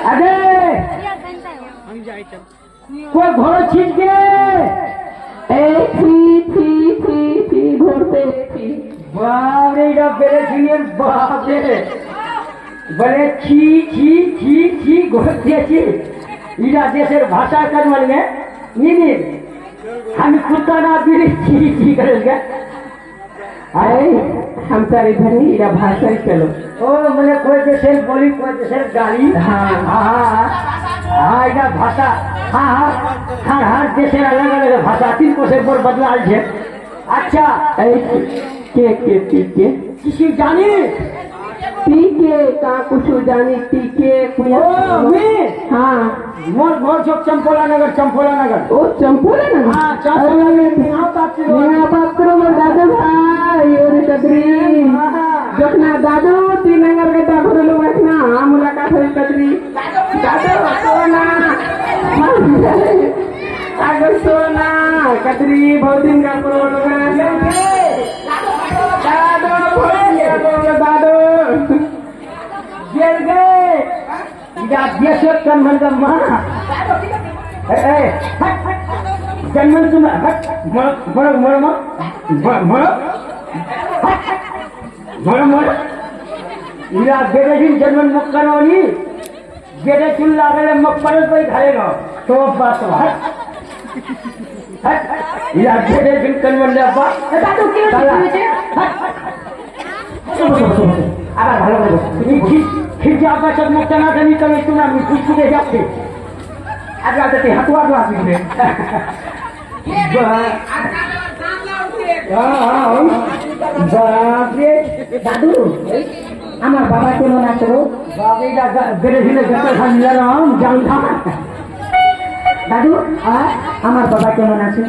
আরে কই ঘর ছিটকে এই থি ঘুরতে বারে এটা বেড়ে ছিলেন বাপরে বলে ছি ছি ছি ছি ঘর দিয়েছি ইরা দেশের ভাষা কাজ মানে নিনি আমি कुत्ता ना बिरी ছি ছি करेंगे अरे हम तो इधर ही इधर भाषा ही चलो ओ मैंने कोई देशेर बोली कोई देशेर गाली हाँ हाँ इधर भाषा हाँ हर देशेर अलग अलग भाषा 3 कोसेर पर बदलाल छे अच्छा के किसी जानी टीके का कुछ जानी टीके ओ मैं हाँ मोर चौक चंपोला नगर ओ चंपोला ना हाँ चंपोला में बात करो मोर दादू भाई और कदरी जखना दादू तीन नगर के दादू लोग रखना मुलाकात हुई कदरी दादू सोना दादू सोना कदरी बहुत दिन का प्रोग्राम दादू जेल गए या देशों कन्वन का माँ जन्मन तुम मरो इरा बेटे जन्मन मक्करवानी बेटे चुल्ला गले मक्करल पे घालेगा तो बात हट इरा बेटे दिन कन्वन ले अब्बा दादू क्यों हट আবার ভালো করে তুমি ঠিক আপনার সব মুখটা না জানি তবে তুমি আমি খুশকুটে যাচ্ছি আগে আগে হাতুয়া তো আসবে दादू আমার বাবা কেমন আছো বাবা বেড়ে ছিল যত খান জাল খা দাদু আর আমার বাবা কেমন আছে